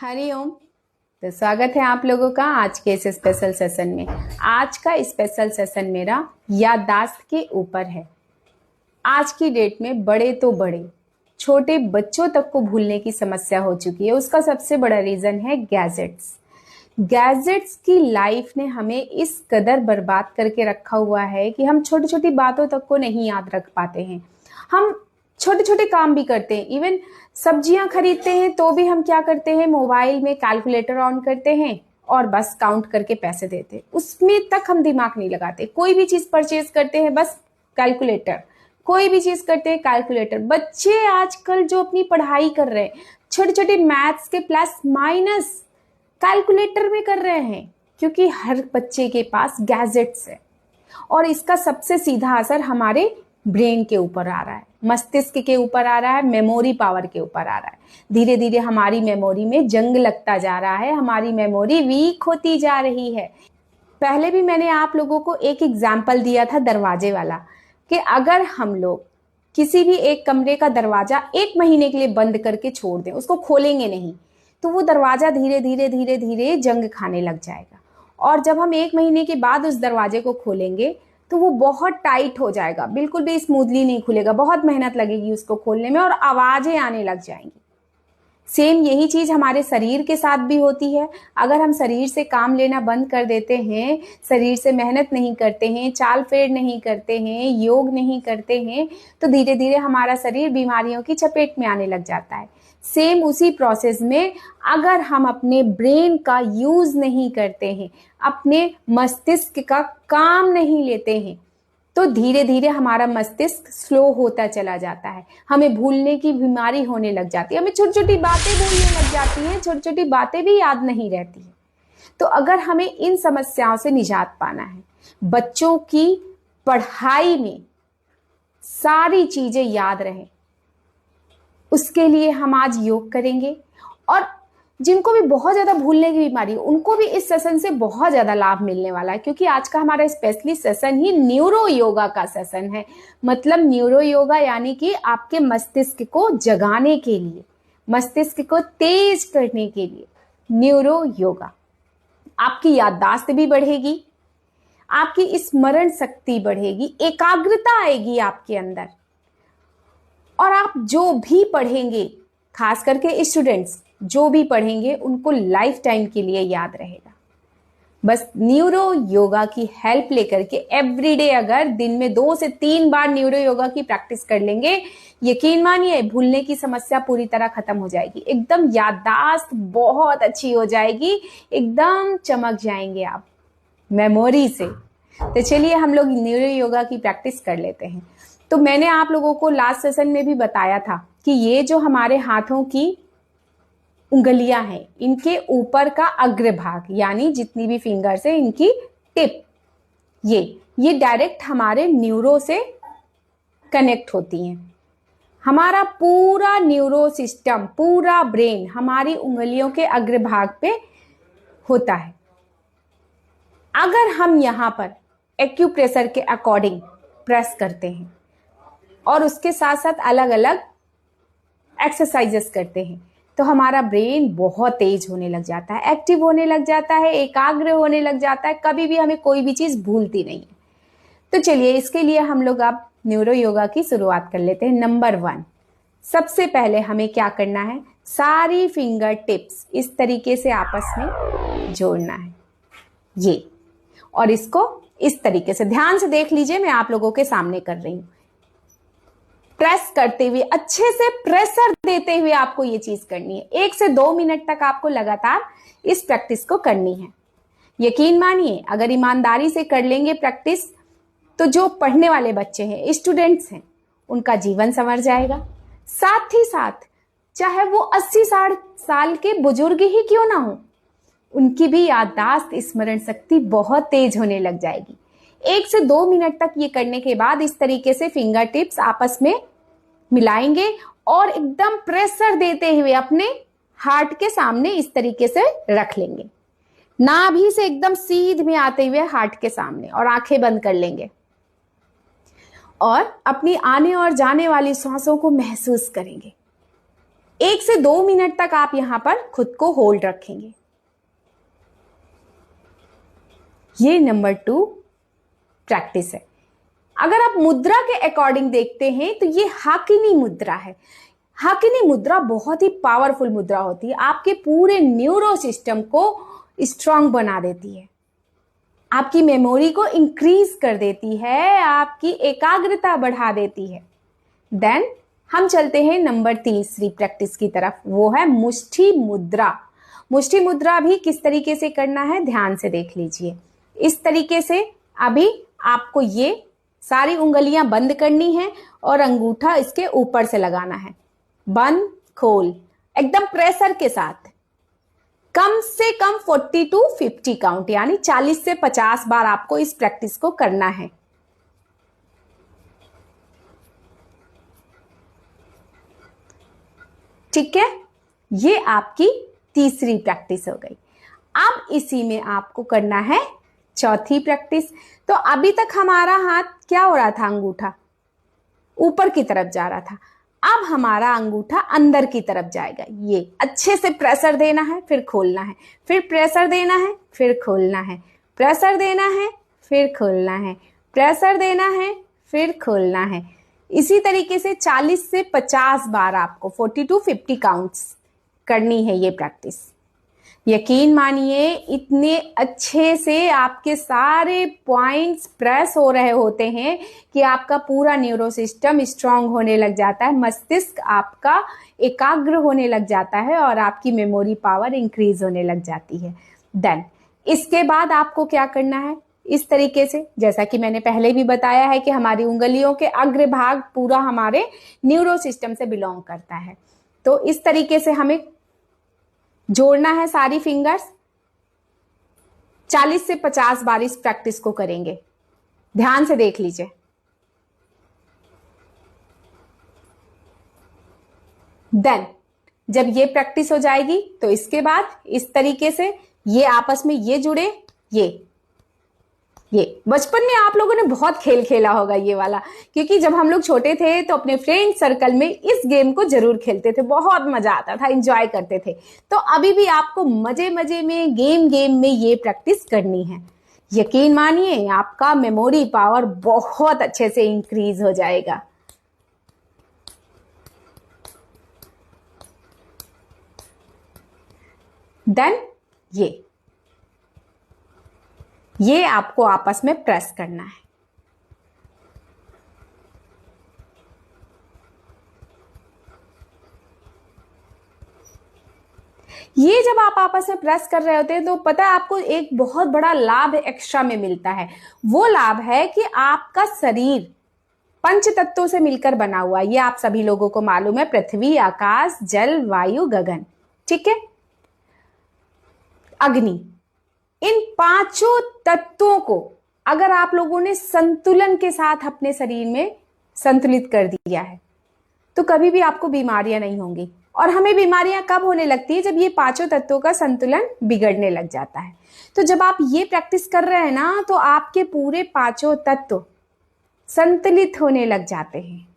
हरिओम। तो स्वागत है आप लोगों का आज के इस स्पेशल सेशन में। आज का स्पेशल सेशन मेरा याददाश्त के ऊपर है। आज की डेट में बड़े तो बड़े, छोटे बच्चों तक को भूलने की समस्या हो चुकी है। उसका सबसे बड़ा रीजन है गैजेट्स। गैजेट्स की लाइफ ने हमें इस कदर बर्बाद करके रखा हुआ है कि हम छोटी छोटी बातों तक को नहीं याद रख पाते हैं। हम छोटे छोटे काम भी करते हैं, इवन सब्जियां खरीदते हैं तो भी हम क्या करते हैं, मोबाइल में कैलकुलेटर ऑन करते हैं और बस काउंट करके पैसे देते हैं। उसमें तक हम दिमाग नहीं लगाते। कोई भी चीज परचेज करते हैं बस कैलकुलेटर, कोई भी चीज करते हैं कैलकुलेटर। बच्चे आजकल जो अपनी पढ़ाई कर रहे हैं, छोटे छोटे मैथ्स के प्लस माइनस कैलकुलेटर में कर रहे हैं, क्योंकि हर बच्चे के पास गैजेट्स है। और इसका सबसे सीधा असर हमारे ब्रेन के ऊपर आ रहा है, मस्तिष्क के ऊपर आ रहा है, मेमोरी पावर के ऊपर आ रहा है। धीरे धीरे हमारी मेमोरी में जंग लगता जा रहा है, हमारी मेमोरी वीक होती जा रही है। पहले भी मैंने आप लोगों को एक एग्जाम्पल दिया था दरवाजे वाला, कि अगर हम लोग किसी भी एक कमरे का दरवाजा 1 महीने के लिए बंद करके छोड़ दें, उसको खोलेंगे नहीं, तो वो दरवाजा धीरे धीरे धीरे धीरे जंग खाने लग जाएगा। और जब हम 1 महीने के बाद उस दरवाजे को खोलेंगे तो वो बहुत टाइट हो जाएगा, बिल्कुल भी स्मूथली नहीं खुलेगा, बहुत मेहनत लगेगी उसको खोलने में और आवाजें आने लग जाएंगी। सेम यही चीज हमारे शरीर के साथ भी होती है। अगर हम शरीर से काम लेना बंद कर देते हैं, शरीर से मेहनत नहीं करते हैं, चाल फेर नहीं करते हैं, योग नहीं करते हैं, तो धीरे धीरे हमारा शरीर बीमारियों की चपेट में आने लग जाता है। सेम उसी प्रोसेस में अगर हम अपने ब्रेन का यूज नहीं करते हैं, अपने मस्तिष्क का काम नहीं लेते हैं, तो धीरे धीरे हमारा मस्तिष्क स्लो होता चला जाता है। हमें भूलने की बीमारी होने लग जाती है, हमें छोटी छोटी बातें भूलने लग जाती हैं, छोटी छोटी बातें भी याद नहीं रहती हैं। तो अगर हमें इन समस्याओं से निजात पाना है, बच्चों की पढ़ाई में सारी चीजें याद रहें, उसके लिए हम आज योग करेंगे। और जिनको भी बहुत ज्यादा भूलने की बीमारी, उनको भी इस सेशन से बहुत ज्यादा लाभ मिलने वाला है, क्योंकि आज का हमारा स्पेशली सेशन ही न्यूरो योगा का सेशन है। मतलब न्यूरो योगा यानी कि आपके मस्तिष्क को जगाने के लिए, मस्तिष्क को तेज करने के लिए न्यूरो योगा। आपकी याददाश्त भी बढ़ेगी, आपकी स्मरण शक्ति बढ़ेगी, एकाग्रता आएगी आपके अंदर, और आप जो भी पढ़ेंगे, खास करके स्टूडेंट्स जो भी पढ़ेंगे, उनको लाइफ टाइम के लिए याद रहेगा। बस न्यूरो योगा की हेल्प लेकर के एवरीडे अगर दिन में 2 से 3 बार न्यूरो योगा की प्रैक्टिस कर लेंगे, यकीन मानिए भूलने की समस्या पूरी तरह खत्म हो जाएगी। एकदम याददाश्त बहुत अच्छी हो जाएगी, एकदम चमक जाएंगे आप मेमोरी से। तो चलिए हम लोग न्यूरो योगा की प्रैक्टिस कर लेते हैं। तो मैंने आप लोगों को लास्ट सेशन में भी बताया था कि ये जो हमारे हाथों की उंगलियां हैं, इनके ऊपर का अग्रभाग यानी जितनी भी फिंगर्स है, इनकी टिप, ये डायरेक्ट हमारे न्यूरो से कनेक्ट होती हैं। हमारा पूरा न्यूरो सिस्टम, पूरा ब्रेन हमारी उंगलियों के अग्रभाग पे होता है। अगर हम यहां पर एक्यूप्रेशर के अकॉर्डिंग प्रेस करते हैं और उसके साथ साथ अलग अलग एक्सरसाइजेस करते हैं, तो हमारा ब्रेन बहुत तेज होने लग जाता है, एक्टिव होने लग जाता है, एकाग्र होने लग जाता है, कभी भी हमें कोई भी चीज भूलती नहीं है। तो चलिए इसके लिए हम लोग अब न्यूरो योगा की शुरुआत कर लेते हैं। नंबर 1, सबसे पहले हमें क्या करना है, सारी फिंगर टिप्स इस तरीके से आपस में जोड़ना है, ये, और इसको इस तरीके से ध्यान से देख लीजिए, मैं आप लोगों के सामने कर रही हूं। प्रेस करते हुए, अच्छे से प्रेशर देते हुए आपको ये चीज करनी है। 1 से 2 मिनट तक आपको लगातार इस प्रैक्टिस को करनी है। यकीन मानिए अगर ईमानदारी से कर लेंगे प्रैक्टिस, तो जो पढ़ने वाले बच्चे हैं, स्टूडेंट्स हैं, उनका जीवन संवर जाएगा। साथ ही साथ चाहे वो 80-60 साल के बुजुर्ग ही क्यों ना हो, उनकी भी याददाश्त, स्मरण शक्ति बहुत तेज होने लग जाएगी। 1 से 2 मिनट तक ये करने के बाद इस तरीके से फिंगर टिप्स आपस में मिलाएंगे और एकदम प्रेशर देते हुए अपने हार्ट के सामने इस तरीके से रख लेंगे। नाभि से एकदम सीध में आते हुए हार्ट के सामने, और आंखें बंद कर लेंगे और अपनी आने और जाने वाली सांसों को महसूस करेंगे। 1 से 2 मिनट तक आप यहां पर खुद को होल्ड रखेंगे। ये नंबर 2 प्रैक्टिस है। अगर आप मुद्रा के अकॉर्डिंग देखते हैं तो ये हाकिनी मुद्रा है। हाकिनी मुद्रा बहुत ही पावरफुल मुद्रा होती है, आपके पूरे न्यूरो सिस्टम को स्ट्रांग बना देती है, आपकी मेमोरी को इंक्रीज कर देती है, आपकी एकाग्रता बढ़ा देती है। देन हम चलते हैं नंबर 3 प्रैक्टिस की तरफ, वो है मुष्टि मुद्रा। मुष्टि मुद्रा भी किस तरीके से करना है ध्यान से देख लीजिए। इस तरीके से अभी आपको ये सारी उंगलियां बंद करनी है और अंगूठा इसके ऊपर से लगाना है, बंद खोल, एकदम प्रेशर के साथ। कम से कम 40 to 50 काउंट, यानी 40 से 50 बार आपको इस प्रैक्टिस को करना है। ठीक है, ये आपकी तीसरी प्रैक्टिस हो गई। अब इसी में आपको करना है चौथी प्रैक्टिस। तो अभी तक हमारा हाथ क्या हो रहा था, अंगूठा ऊपर की तरफ जा रहा था, अब हमारा अंगूठा अंदर की तरफ जाएगा। ये अच्छे से प्रेशर देना है, फिर खोलना है, फिर प्रेशर देना है, फिर खोलना है, प्रेशर देना है, फिर खोलना है, प्रेशर देना है, फिर खोलना है। इसी तरीके से 40 से 50 बार आपको 40 to 50 काउंट्स करनी है ये प्रैक्टिस। यकीन मानिए इतने अच्छे से आपके सारे पॉइंट्स प्रेस हो रहे होते हैं कि आपका पूरा न्यूरो सिस्टम स्ट्रांग होने लग जाता है, मस्तिष्क आपका एकाग्र होने लग जाता है और आपकी मेमोरी पावर इंक्रीज होने लग जाती है। देन इसके बाद आपको क्या करना है, इस तरीके से, जैसा कि मैंने पहले भी बताया है कि हमारी उंगलियों के अग्र भाग पूरा हमारे न्यूरो सिस्टम से बिलोंग करता है। तो इस तरीके से हमें जोड़ना है सारी फिंगर्स। 40 से 50 बार इस प्रैक्टिस को करेंगे, ध्यान से देख लीजिए। देन जब ये प्रैक्टिस हो जाएगी तो इसके बाद इस तरीके से ये आपस में ये जुड़े, ये बचपन में आप लोगों ने बहुत खेल खेला होगा ये वाला, क्योंकि जब हम लोग छोटे थे तो अपने फ्रेंड सर्कल में इस गेम को जरूर खेलते थे, बहुत मजा आता था, एंजॉय करते थे। तो अभी भी आपको मजे मजे में गेम में ये प्रैक्टिस करनी है। यकीन मानिए आपका मेमोरी पावर बहुत अच्छे से इंक्रीज हो जाएगा। देन ये आपको आपस में प्रेस करना है। ये जब आप आपस में प्रेस कर रहे होते हैं तो पता है आपको एक बहुत बड़ा लाभ एक्स्ट्रा में मिलता है। वो लाभ है कि आपका शरीर पंच तत्वों से मिलकर बना हुआ, ये आप सभी लोगों को मालूम है, पृथ्वी, आकाश, जल, वायु, गगन, ठीक है, अग्नि। इन पांचों तत्वों को अगर आप लोगों ने संतुलन के साथ अपने शरीर में संतुलित कर दिया है तो कभी भी आपको बीमारियां नहीं होंगी। और हमें बीमारियां कब होने लगती है, जब ये पांचों तत्वों का संतुलन बिगड़ने लग जाता है। तो जब आप ये प्रैक्टिस कर रहे हैं ना तो आपके पूरे पांचों तत्व संतुलित होने लग जाते हैं।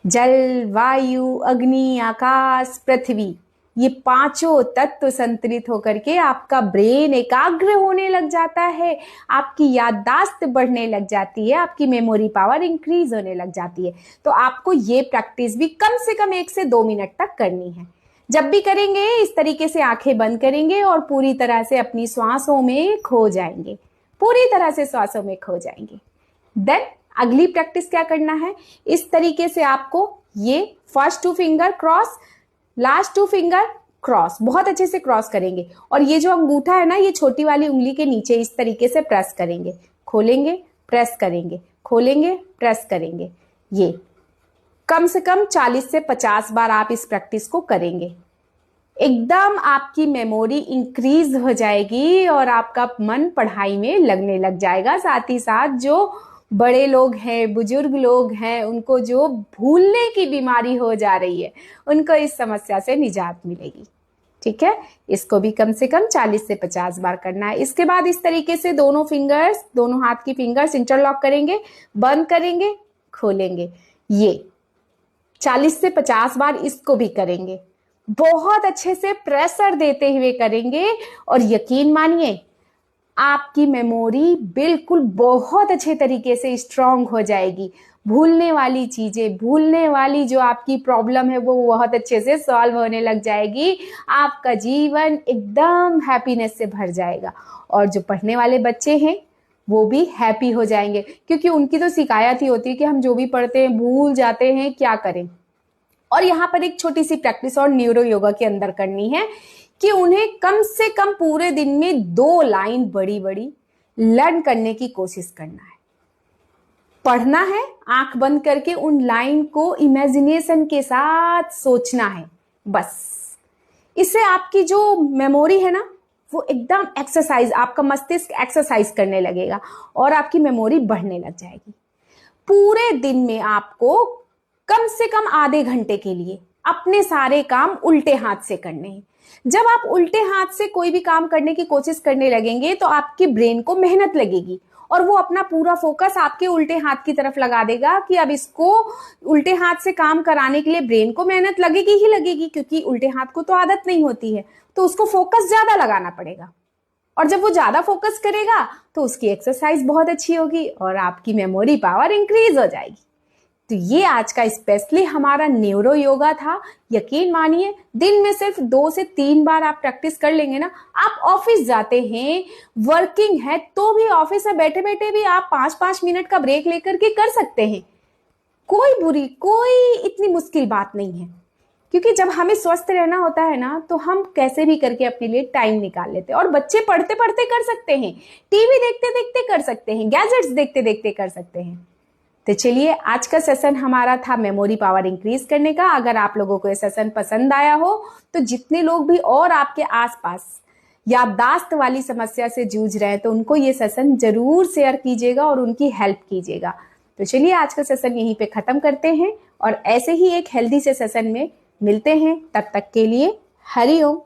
जल, वायु, अग्नि, आकाश, पृथ्वी, ये पांचों तत्व संतुलित होकर के आपका ब्रेन एकाग्र होने लग जाता है, आपकी याददाश्त बढ़ने लग जाती है, आपकी मेमोरी पावर इंक्रीज होने लग जाती है। तो आपको ये प्रैक्टिस भी कम से कम 1 से 2 मिनट तक करनी है। जब भी करेंगे इस तरीके से आंखें बंद करेंगे और पूरी तरह से अपनी श्वासों में खो जाएंगे, पूरी तरह से श्वासों में खो जाएंगे। देन अगली प्रैक्टिस क्या करना है, इस तरीके से आपको ये first 2 finger cross, last 2 finger cross, बहुत अच्छे से क्रॉस करेंगे। और ये जो अंगूठा है ना, ये छोटी वाली उंगली के नीचे इस तरीके से प्रेस करेंगे, खोलेंगे, प्रेस करेंगे, खोलेंगे, प्रेस करेंगे। ये कम से कम 40 से 50 बार आप इस प्रैक्टिस को करेंगे। एकदम आपकी मेमोरी इंक्रीज हो जाएगी और आपका मन पढ़ाई में लगने लग जाएगा। साथ ही साथ जो बड़े लोग हैं, बुजुर्ग लोग हैं, उनको जो भूलने की बीमारी हो जा रही है, उनको इस समस्या से निजात मिलेगी। ठीक है, इसको भी कम से कम 40 से 50 बार करना है। इसके बाद इस तरीके से दोनों फिंगर्स, दोनों हाथ की फिंगर्स इंटरलॉक करेंगे, बंद करेंगे, खोलेंगे। ये 40 से 50 बार इसको भी करेंगे, बहुत अच्छे से प्रेशर देते हुए करेंगे, और यकीन मानिए आपकी मेमोरी बिल्कुल बहुत अच्छे तरीके से स्ट्रांग हो जाएगी। भूलने वाली चीजें, भूलने वाली जो आपकी प्रॉब्लम है वो बहुत अच्छे से सॉल्व होने लग जाएगी। आपका जीवन एकदम हैप्पीनेस से भर जाएगा। और जो पढ़ने वाले बच्चे हैं वो भी हैप्पी हो जाएंगे, क्योंकि उनकी तो शिकायत ही होती है कि हम जो भी पढ़ते हैं भूल जाते हैं, क्या करें। और यहाँ पर एक छोटी सी प्रैक्टिस और न्यूरो योगा के अंदर करनी है कि उन्हें कम से कम पूरे दिन में 2 लाइन बड़ी बड़ी लर्न करने की कोशिश करना है। पढ़ना है, आंख बंद करके उन लाइन को इमेजिनेशन के साथ सोचना है बस। इससे आपकी जो मेमोरी है ना वो एकदम एक्सरसाइज, आपका मस्तिष्क एक्सरसाइज करने लगेगा और आपकी मेमोरी बढ़ने लग जाएगी। पूरे दिन में आपको कम से कम आधे घंटे के लिए अपने सारे काम उल्टे हाथ से करने हैं। जब आप उल्टे हाथ से कोई भी काम करने की कोशिश करने लगेंगे तो आपके ब्रेन को मेहनत लगेगी और वो अपना पूरा फोकस आपके उल्टे हाथ की तरफ लगा देगा कि अब इसको उल्टे हाथ से काम कराने के लिए ब्रेन को मेहनत लगेगी ही लगेगी, क्योंकि उल्टे हाथ को तो आदत नहीं होती है, तो उसको फोकस ज्यादा लगाना पड़ेगा। और जब वो ज्यादा फोकस करेगा तो उसकी एक्सरसाइज बहुत अच्छी होगी और आपकी मेमोरी पावर इंक्रीज हो जाएगी। तो ये आज का स्पेशली हमारा न्यूरो योगा था। यकीन मानिए दिन में सिर्फ 2 से 3 बार आप प्रैक्टिस कर लेंगे ना। आप ऑफिस जाते हैं, वर्किंग है, तो भी ऑफिस में बैठे बैठे भी आप 5-5 मिनट का ब्रेक लेकर के कर सकते हैं। कोई इतनी मुश्किल बात नहीं है, क्योंकि जब हमें स्वस्थ रहना होता है ना तो हम कैसे भी करके अपने लिए टाइम निकाल लेते हैं। और बच्चे पढ़ते पढ़ते कर सकते हैं, टीवी देखते देखते कर सकते हैं, गैजेट्स देखते देखते कर सकते हैं। तो चलिए आज का सेशन हमारा था मेमोरी पावर इंक्रीज करने का। अगर आप लोगों को ये सेशन पसंद आया हो तो जितने लोग भी और आपके आसपास याददाश्त वाली समस्या से जूझ रहे हैं तो उनको ये सेशन जरूर शेयर कीजिएगा और उनकी हेल्प कीजिएगा। तो चलिए आज का सेशन यहीं पे खत्म करते हैं और ऐसे ही एक हेल्दी से सेशन में मिलते हैं। तब तक के लिए हरि ओम।